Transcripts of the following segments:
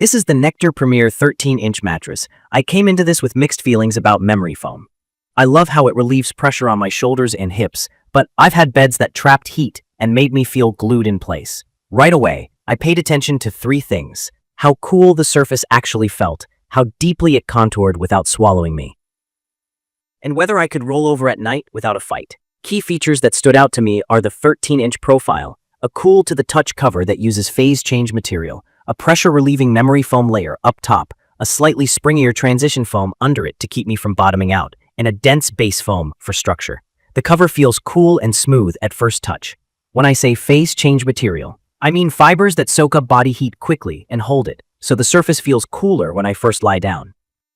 This is the Nectar Premier 13-inch mattress. I came into this with mixed feelings about memory foam. I love how it relieves pressure on my shoulders and hips, but I've had beds that trapped heat and made me feel glued in place. Right away, I paid attention to three things: how cool the surface actually felt, how deeply it contoured without swallowing me, and whether I could roll over at night without a fight. Key features that stood out to me are the 13-inch profile, a cool-to-the-touch cover that uses phase change material, a pressure-relieving memory foam layer up top, a slightly springier transition foam under it to keep me from bottoming out, and a dense base foam for structure. The cover feels cool and smooth at first touch. When I say phase change material, I mean fibers that soak up body heat quickly and hold it, so the surface feels cooler when I first lie down.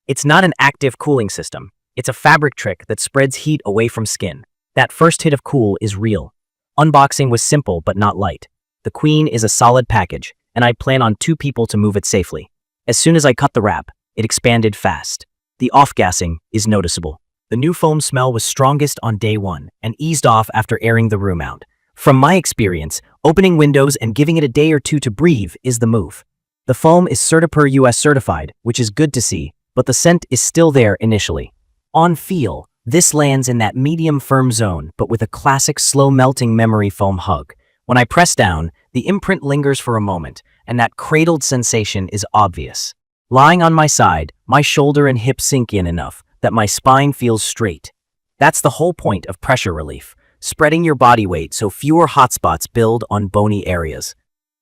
It's not an active cooling system. It's a fabric trick that spreads heat away from skin. That first hit of cool is real. Unboxing was simple but not light. The Queen is a solid package, and I plan on 2 people to move it safely. As soon as I cut the wrap, it expanded fast. The off-gassing is noticeable. The new foam smell was strongest on day 1 and eased off after airing the room out. From my experience, opening windows and giving it a day or 2 to breathe is the move. The foam is CertiPur US certified, which is good to see, but the scent is still there initially. On feel, this lands in that medium firm zone, but with a classic slow-melting memory foam hug. When I press down, the imprint lingers for a moment, and that cradled sensation is obvious. Lying on my side, my shoulder and hip sink in enough that my spine feels straight. That's the whole point of pressure relief, spreading your body weight so fewer hotspots build on bony areas.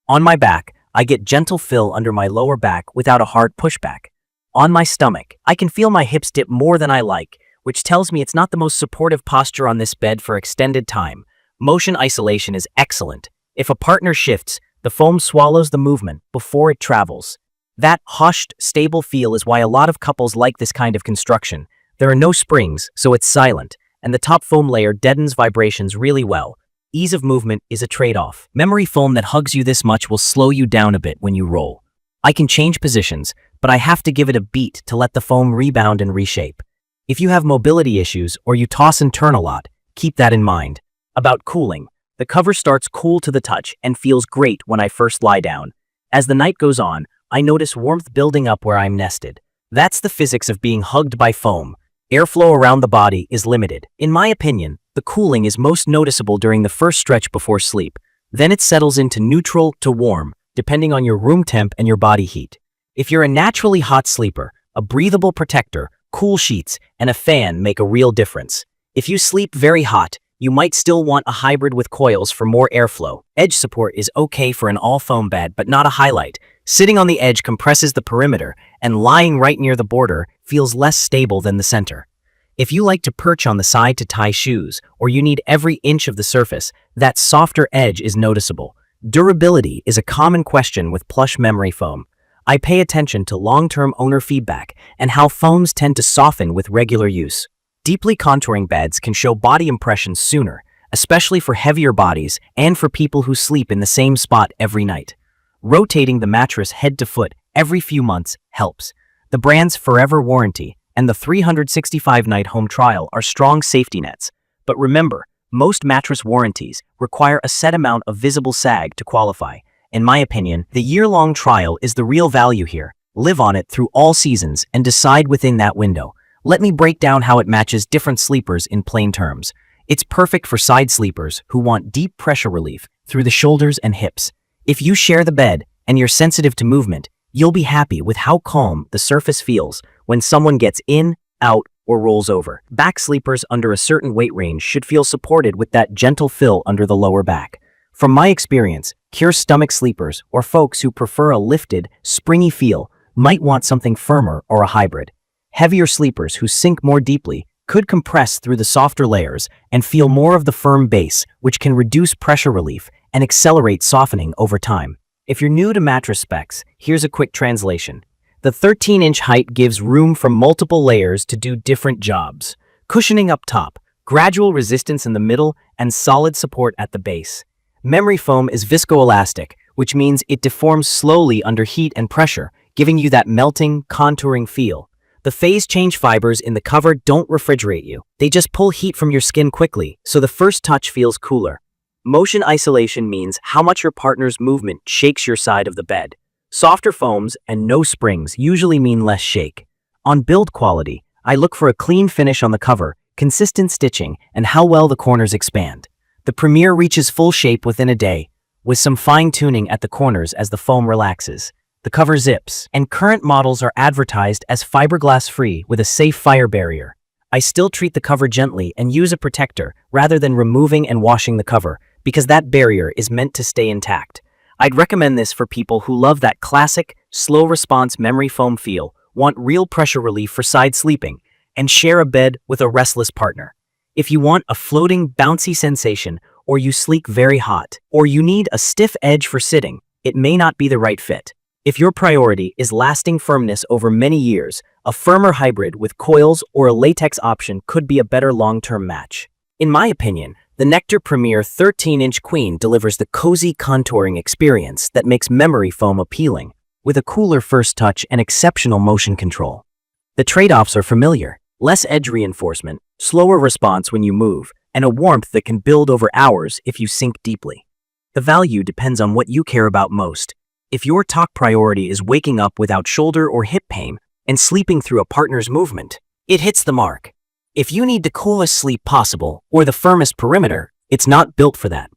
On my back, I get gentle fill under my lower back without a hard pushback. On my stomach, I can feel my hips dip more than I like, which tells me it's not the most supportive posture on this bed for extended time. Motion isolation is excellent. If a partner shifts, the foam swallows the movement before it travels. That hushed, stable feel is why a lot of couples like this kind of construction. There are no springs, so it's silent, and the top foam layer deadens vibrations really well. Ease of movement is a trade-off. Memory foam that hugs you this much will slow you down a bit when you roll. I can change positions, but I have to give it a beat to let the foam rebound and reshape. If you have mobility issues or you toss and turn a lot, keep that in mind. About cooling, the cover starts cool to the touch and feels great when I first lie down. As the night goes on, I notice warmth building up where I'm nested. That's the physics of being hugged by foam. Airflow around the body is limited. In my opinion, the cooling is most noticeable during the first stretch before sleep. Then it settles into neutral to warm, depending on your room temp and your body heat. If you're a naturally hot sleeper, a breathable protector, cool sheets, and a fan make a real difference. If you sleep very hot, you might still want a hybrid with coils for more airflow. Edge support is okay for an all-foam bed, but not a highlight. Sitting on the edge compresses the perimeter, and lying right near the border feels less stable than the center. If you like to perch on the side to tie shoes, or you need every inch of the surface, that softer edge is noticeable. Durability is a common question with plush memory foam. I pay attention to long-term owner feedback and how foams tend to soften with regular use. Deeply contouring beds can show body impressions sooner, especially for heavier bodies and for people who sleep in the same spot every night. Rotating the mattress head to foot every few months helps. The brand's forever warranty and the 365-night home trial are strong safety nets. But remember, most mattress warranties require a set amount of visible sag to qualify. In my opinion, the year-long trial is the real value here. Live on it through all seasons and decide within that window. Let me break down how it matches different sleepers in plain terms. It's perfect for side sleepers who want deep pressure relief through the shoulders and hips. If you share the bed and you're sensitive to movement, you'll be happy with how calm the surface feels when someone gets in, out, or rolls over. Back sleepers under a certain weight range should feel supported with that gentle fill under the lower back. From my experience, pure stomach sleepers or folks who prefer a lifted, springy feel might want something firmer or a hybrid. Heavier sleepers who sink more deeply could compress through the softer layers and feel more of the firm base, which can reduce pressure relief and accelerate softening over time. If you're new to mattress specs, here's a quick translation. The 13-inch height gives room for multiple layers to do different jobs. Cushioning up top, gradual resistance in the middle, and solid support at the base. Memory foam is viscoelastic, which means it deforms slowly under heat and pressure, giving you that melting, contouring feel. The phase change fibers in the cover don't refrigerate you. They just pull heat from your skin quickly, so the first touch feels cooler. Motion isolation means how much your partner's movement shakes your side of the bed. Softer foams and no springs usually mean less shake. On build quality, I look for a clean finish on the cover, consistent stitching, and how well the corners expand. The Premier reaches full shape within a day, with some fine-tuning at the corners as the foam relaxes. The cover zips, and current models are advertised as fiberglass-free with a safe fire barrier. I still treat the cover gently and use a protector rather than removing and washing the cover, because that barrier is meant to stay intact. I'd recommend this for people who love that classic, slow-response memory foam feel, want real pressure relief for side sleeping, and share a bed with a restless partner. If you want a floating, bouncy sensation, or you sleep very hot, or you need a stiff edge for sitting, it may not be the right fit. If your priority is lasting firmness over many years, a firmer hybrid with coils or a latex option could be a better long-term match. In my opinion, the Nectar Premier 13-inch Queen delivers the cozy contouring experience that makes memory foam appealing, with a cooler first touch and exceptional motion control. The trade-offs are familiar: less edge reinforcement, slower response when you move, and a warmth that can build over hours if you sink deeply. The value depends on what you care about most. If your top priority is waking up without shoulder or hip pain and sleeping through a partner's movement, it hits the mark. If you need the coolest sleep possible or the firmest perimeter, it's not built for that.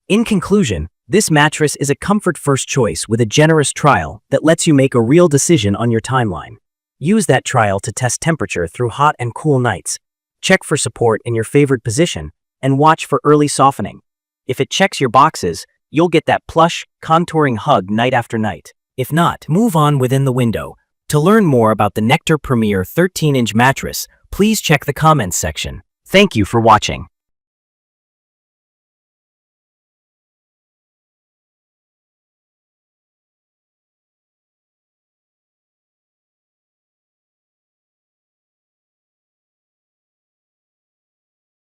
In conclusion, this mattress is a comfort first choice with a generous trial that lets you make a real decision on your timeline. Use that trial to test temperature through hot and cool nights. Check for support in your favorite position and watch for early softening. If it checks your boxes, you'll get that plush, contouring hug night after night. If not, move on within the window. To learn more about the Nectar Premier 13-inch mattress, please check the comments section. Thank you for watching.